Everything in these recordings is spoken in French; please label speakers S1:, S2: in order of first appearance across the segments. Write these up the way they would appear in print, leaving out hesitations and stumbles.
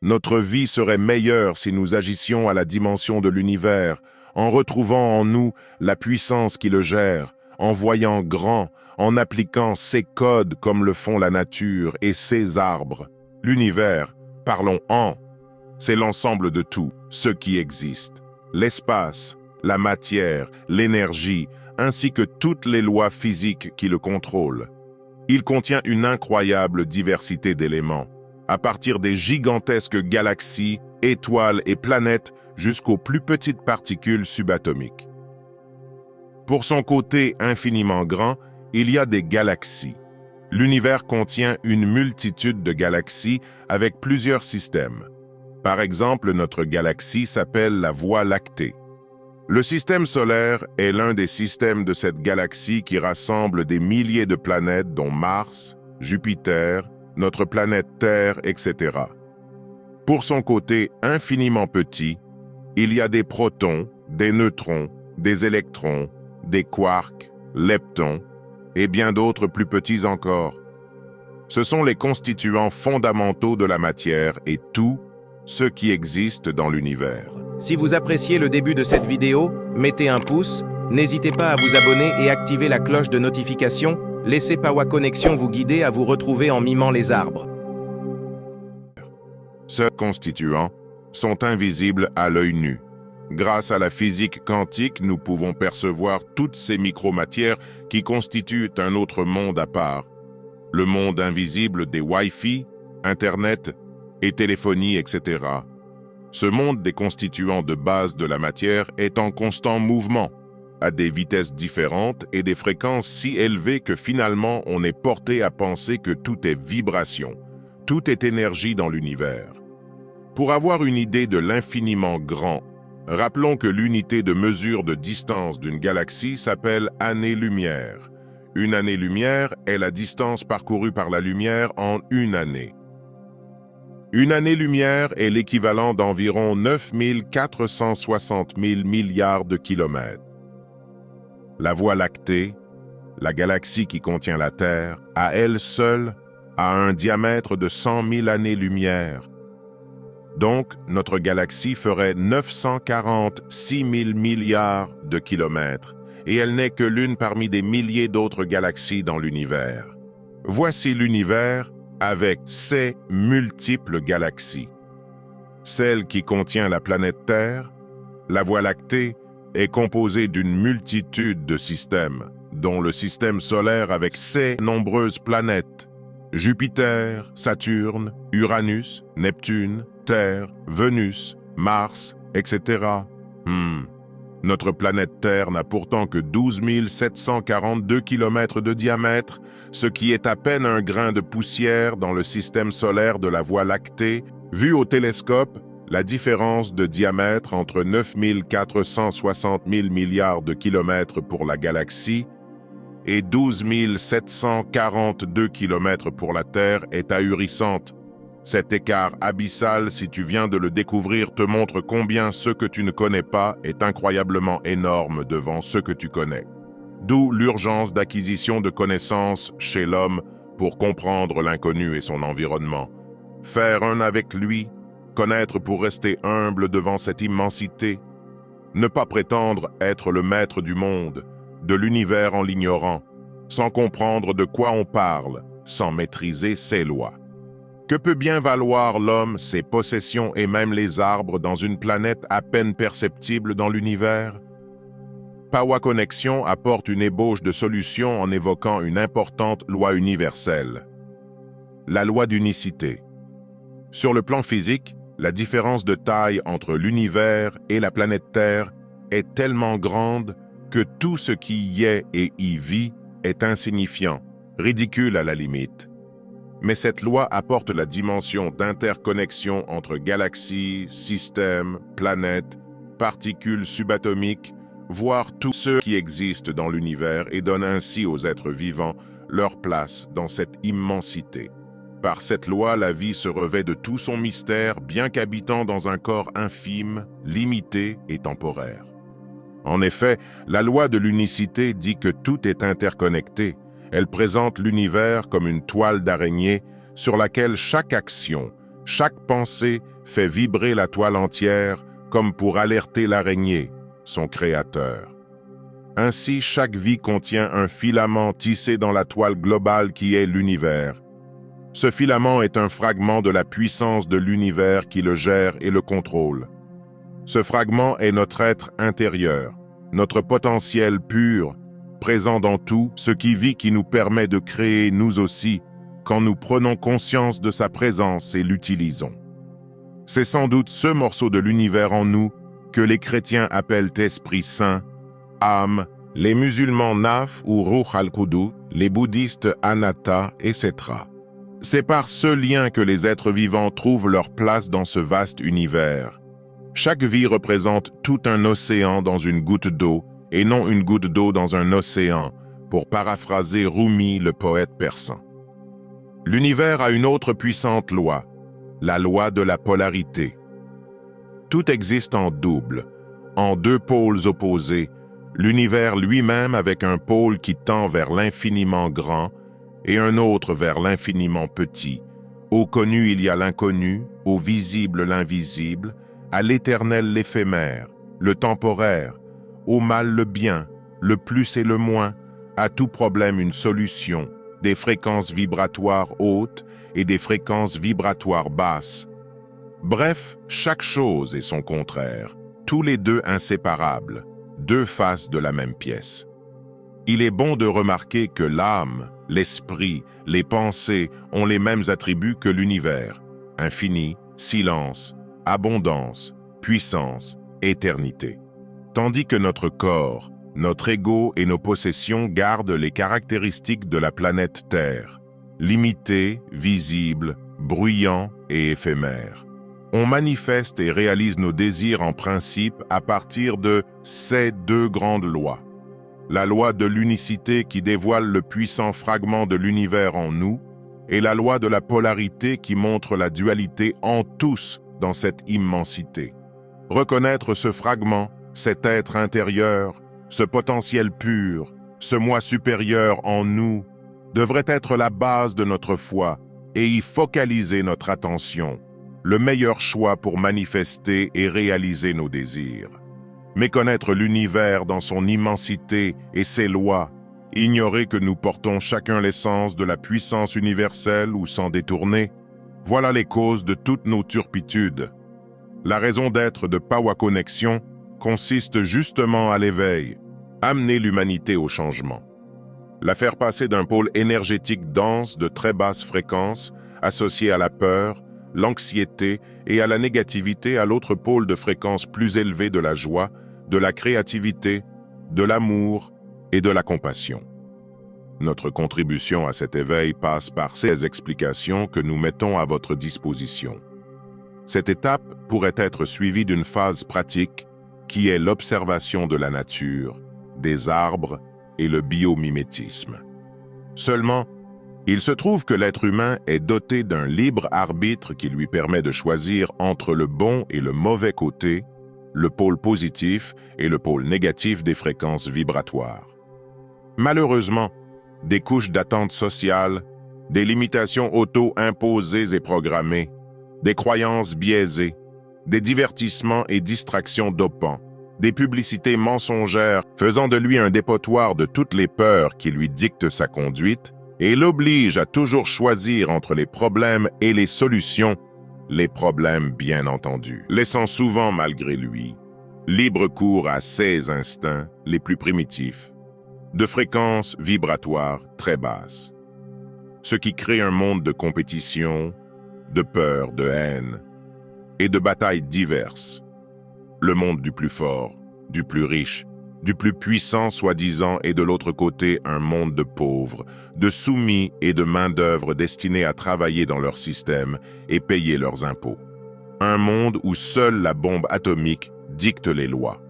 S1: Notre vie serait meilleure si nous agissions à la dimension de l'univers, en retrouvant en nous la puissance qui le gère, en voyant grand, en appliquant ses codes comme le font la nature et ses arbres. L'univers, parlons en, c'est l'ensemble de tout, ce qui existe. L'espace, la matière, l'énergie, ainsi que toutes les lois physiques qui le contrôlent. Il contient une incroyable diversité d'éléments, à partir des gigantesques galaxies, étoiles et planètes jusqu'aux plus petites particules subatomiques. Pour son côté infiniment grand, il y a des galaxies. L'univers contient une multitude de galaxies avec plusieurs systèmes. Par exemple, notre galaxie s'appelle la Voie lactée. Le système solaire est l'un des systèmes de cette galaxie qui rassemble des milliers de planètes dont Mars, Jupiter, notre planète Terre, etc. Pour son côté infiniment petit, il y a des protons, des neutrons, des électrons, des quarks, leptons et bien d'autres plus petits encore. Ce sont les constituants fondamentaux de la matière et tout ce qui existe dans l'univers.
S2: Si vous appréciez le début de cette vidéo, mettez un pouce, n'hésitez pas à vous abonner et activer la cloche de notification. Laissez Pawa Connexion vous guider à vous retrouver en mimant les arbres.
S1: Ces constituants sont invisibles à l'œil nu. Grâce à la physique quantique, nous pouvons percevoir toutes ces micromatières qui constituent un autre monde à part. Le monde invisible des Wi-Fi, Internet et téléphonie, etc. Ce monde des constituants de base de la matière est en constant mouvement, à des vitesses différentes et des fréquences si élevées que finalement on est porté à penser que tout est vibration, tout est énergie dans l'univers. Pour avoir une idée de l'infiniment grand, rappelons que l'unité de mesure de distance d'une galaxie s'appelle année-lumière. Une année-lumière est la distance parcourue par la lumière en une année. Une année-lumière est l'équivalent d'environ 9 460 000 milliards de kilomètres. La Voie lactée, la galaxie qui contient la Terre, à elle seule, a un diamètre de 100 000 années-lumière. Donc, notre galaxie ferait 946 000 milliards de kilomètres, et elle n'est que l'une parmi des milliers d'autres galaxies dans l'univers. Voici l'univers avec ses multiples galaxies. Celle qui contient la planète Terre, la Voie lactée, est composée d'une multitude de systèmes, dont le système solaire avec ses nombreuses planètes, Jupiter, Saturne, Uranus, Neptune, Terre, Vénus, Mars, etc. Notre planète Terre n'a pourtant que 12 742 km de diamètre, ce qui est à peine un grain de poussière dans le système solaire de la Voie lactée. Vu au télescope, la différence de diamètre entre 9 460 000 milliards de kilomètres pour la galaxie et 12 742 km pour la Terre est ahurissante. Cet écart abyssal, si tu viens de le découvrir, te montre combien ce que tu ne connais pas est incroyablement énorme devant ce que tu connais. D'où l'urgence d'acquisition de connaissances chez l'homme pour comprendre l'inconnu et son environnement. Faire un avec lui, connaître pour rester humble devant cette immensité. Ne pas prétendre être le maître du monde, de l'univers en l'ignorant, sans comprendre de quoi on parle, sans maîtriser ses lois. Que peut bien valoir l'homme, ses possessions et même les arbres dans une planète à peine perceptible dans l'univers? Pawa Connexion apporte une ébauche de solution en évoquant une importante loi universelle. La loi d'unicité. Sur le plan physique, la différence de taille entre l'univers et la planète Terre est tellement grande que tout ce qui y est et y vit est insignifiant, ridicule à la limite. Mais cette loi apporte la dimension d'interconnexion entre galaxies, systèmes, planètes, particules subatomiques, voire tout ce qui existe dans l'univers et donne ainsi aux êtres vivants leur place dans cette immensité. Par cette loi, la vie se revêt de tout son mystère, bien qu'habitant dans un corps infime, limité et temporaire. En effet, la loi de l'unicité dit que tout est interconnecté. Elle présente l'univers comme une toile d'araignée sur laquelle chaque action, chaque pensée fait vibrer la toile entière comme pour alerter l'araignée, son créateur. Ainsi, chaque vie contient un filament tissé dans la toile globale qui est l'univers. Ce filament est un fragment de la puissance de l'univers qui le gère et le contrôle. Ce fragment est notre être intérieur, notre potentiel pur, présent dans tout ce qui vit qui nous permet de créer nous aussi quand nous prenons conscience de sa présence et l'utilisons. C'est sans doute ce morceau de l'univers en nous que les chrétiens appellent Esprit Saint, âme, les musulmans Naf ou Ruh al-Qudus, les bouddhistes Anatta, etc. C'est par ce lien que les êtres vivants trouvent leur place dans ce vaste univers. Chaque vie représente tout un océan dans une goutte d'eau et non une goutte d'eau dans un océan, pour paraphraser Rumi, le poète persan. L'univers a une autre puissante loi, la loi de la polarité. Tout existe en double, en deux pôles opposés, l'univers lui-même avec un pôle qui tend vers l'infiniment grand et un autre vers l'infiniment petit. Au connu il y a l'inconnu, au visible l'invisible, à l'éternel l'éphémère, le temporaire, au mal le bien, le plus et le moins, à tout problème une solution, des fréquences vibratoires hautes et des fréquences vibratoires basses. Bref, chaque chose est son contraire, tous les deux inséparables, deux faces de la même pièce. Il est bon de remarquer que l'âme, l'esprit, les pensées ont les mêmes attributs que l'univers, infini, silence, abondance, puissance, éternité. Tandis que notre corps, notre ego et nos possessions gardent les caractéristiques de la planète Terre, limité, visible, bruyant et éphémère. On manifeste et réalise nos désirs en principe à partir de ces deux grandes lois. La loi de l'unicité qui dévoile le puissant fragment de l'univers en nous et la loi de la polarité qui montre la dualité en tous dans cette immensité. Reconnaître ce fragment, cet être intérieur, ce potentiel pur, ce moi supérieur en nous, devrait être la base de notre foi et y focaliser notre attention, le meilleur choix pour manifester et réaliser nos désirs. Méconnaître l'univers dans son immensité et ses lois, ignorer que nous portons chacun l'essence de la puissance universelle ou s'en détourner, voilà les causes de toutes nos turpitudes. La raison d'être de Pawa Connexion consiste justement à l'éveil, amener l'humanité au changement. La faire passer d'un pôle énergétique dense de très basse fréquence, associé à la peur, l'anxiété et à la négativité à l'autre pôle de fréquence plus élevée de la joie, de la créativité, de l'amour et de la compassion. Notre contribution à cet éveil passe par ces explications que nous mettons à votre disposition. Cette étape pourrait être suivie d'une phase pratique qui est l'observation de la nature, des arbres et le biomimétisme. Seulement, il se trouve que l'être humain est doté d'un libre arbitre qui lui permet de choisir entre le bon et le mauvais côté, le pôle positif et le pôle négatif des fréquences vibratoires. Malheureusement, des couches d'attente sociale, des limitations auto-imposées et programmées, des croyances biaisées, des divertissements et distractions dopants, des publicités mensongères faisant de lui un dépotoir de toutes les peurs qui lui dictent sa conduite et l'obligent à toujours choisir entre les problèmes et les solutions, les problèmes bien entendu, laissant souvent malgré lui libre cours à ses instincts les plus primitifs, de fréquences vibratoires très basses, ce qui crée un monde de compétition, de peur, de haine et de batailles diverses. Le monde du plus fort, du plus riche, du plus puissant soi-disant et de l'autre côté un monde de pauvres, de soumis et de main-d'œuvre destinés à travailler dans leur système et payer leurs impôts. Un monde où seule la bombe atomique dicte les lois.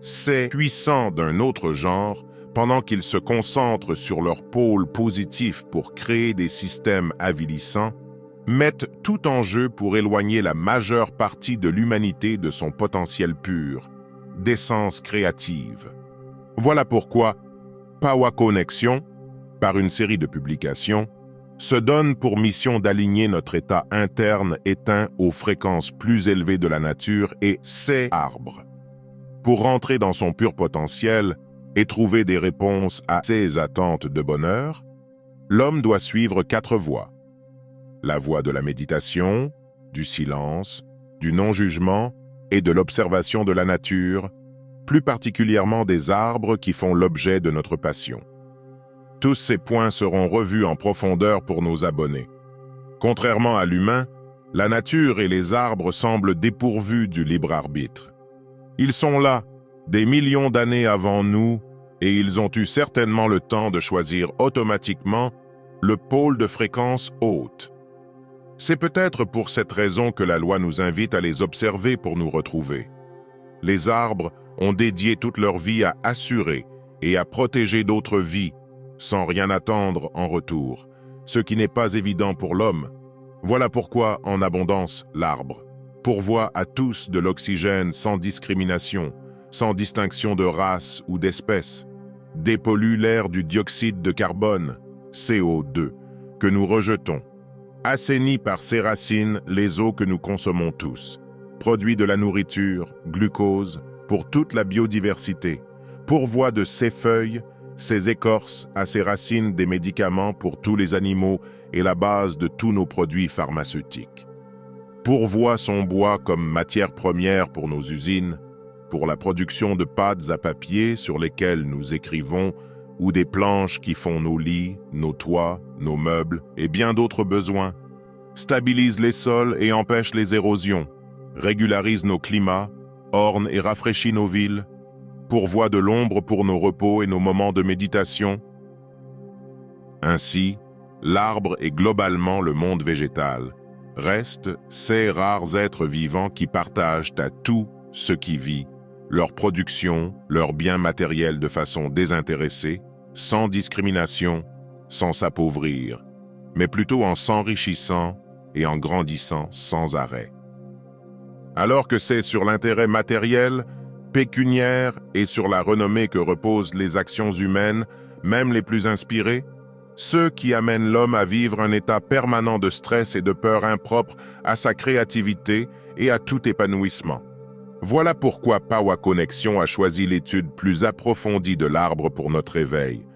S1: Ces puissants d'un autre genre, pendant qu'ils se concentrent sur leur pôle positif pour créer des systèmes avilissants, mettent tout en jeu pour éloigner la majeure partie de l'humanité de son potentiel pur, d'essence créative. Voilà pourquoi Pawa Connexion, par une série de publications, se donne pour mission d'aligner notre état interne éteint aux fréquences plus élevées de la nature et ses arbres. Pour rentrer dans son pur potentiel et trouver des réponses à ses attentes de bonheur, l'homme doit suivre 4 voies. La voie de la méditation, du silence, du non-jugement et de l'observation de la nature, plus particulièrement des arbres qui font l'objet de notre passion. Tous ces points seront revus en profondeur pour nos abonnés. Contrairement à l'humain, la nature et les arbres semblent dépourvus du libre arbitre. Ils sont là, des millions d'années avant nous, et ils ont eu certainement le temps de choisir automatiquement le pôle de fréquence haute. C'est peut-être pour cette raison que la loi nous invite à les observer pour nous retrouver. Les arbres ont dédié toute leur vie à assurer et à protéger d'autres vies, sans rien attendre en retour, ce qui n'est pas évident pour l'homme. Voilà pourquoi, en abondance, l'arbre pourvoit à tous de l'oxygène sans discrimination, sans distinction de race ou d'espèce, dépollue l'air du dioxyde de carbone, CO2, que nous rejetons, assainit par ses racines les eaux que nous consommons tous, produit de la nourriture, glucose, pour toute la biodiversité, pourvoit de ses feuilles, ses écorces à ses racines des médicaments pour tous les animaux et la base de tous nos produits pharmaceutiques. Pourvoit son bois comme matière première pour nos usines, pour la production de pâtes à papier sur lesquelles nous écrivons, ou des planches qui font nos lits, nos toits, nos meubles et bien d'autres besoins, stabilise les sols et empêche les érosions, régularise nos climats, orne et rafraîchit nos villes, pourvoit de l'ombre pour nos repos et nos moments de méditation. Ainsi, l'arbre est globalement le monde végétal. Restent ces rares êtres vivants qui partagent à tout ce qui vit, leur production, leurs biens matériels de façon désintéressée, sans discrimination, sans s'appauvrir, mais plutôt en s'enrichissant et en grandissant sans arrêt. Alors que c'est sur l'intérêt matériel, pécuniaire et sur la renommée que reposent les actions humaines, même les plus inspirées, ceux qui amènent l'homme à vivre un état permanent de stress et de peur impropre à sa créativité et à tout épanouissement. Voilà pourquoi Pawa Connexion a choisi l'étude plus approfondie de l'arbre pour notre éveil,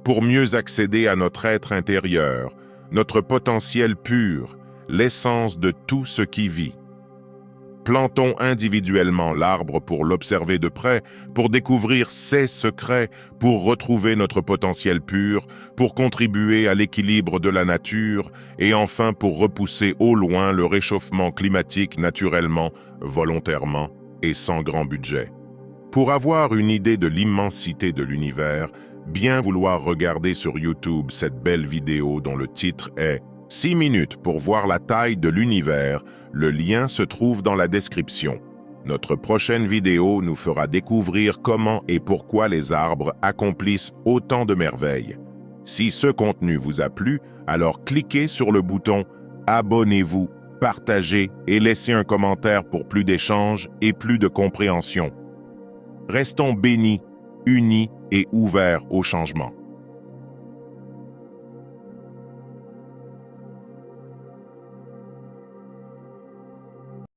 S1: pour mieux accéder à notre être intérieur, notre potentiel pur, l'essence de tout ce qui vit. Plantons individuellement l'arbre pour l'observer de près, pour découvrir ses secrets, pour retrouver notre potentiel pur, pour contribuer à l'équilibre de la nature et enfin pour repousser au loin le réchauffement climatique naturellement, volontairement et sans grand budget. Pour avoir une idée de l'immensité de l'univers, bien vouloir regarder sur YouTube cette belle vidéo dont le titre est 6 minutes pour voir la taille de l'univers. Le lien se trouve dans la description. Notre prochaine vidéo nous fera découvrir comment et pourquoi les arbres accomplissent autant de merveilles. Si ce contenu vous a plu, alors cliquez sur le bouton « Abonnez-vous », partagez et laissez un commentaire pour plus d'échanges et plus de compréhension. Restons bénis, unis et ouverts au changement.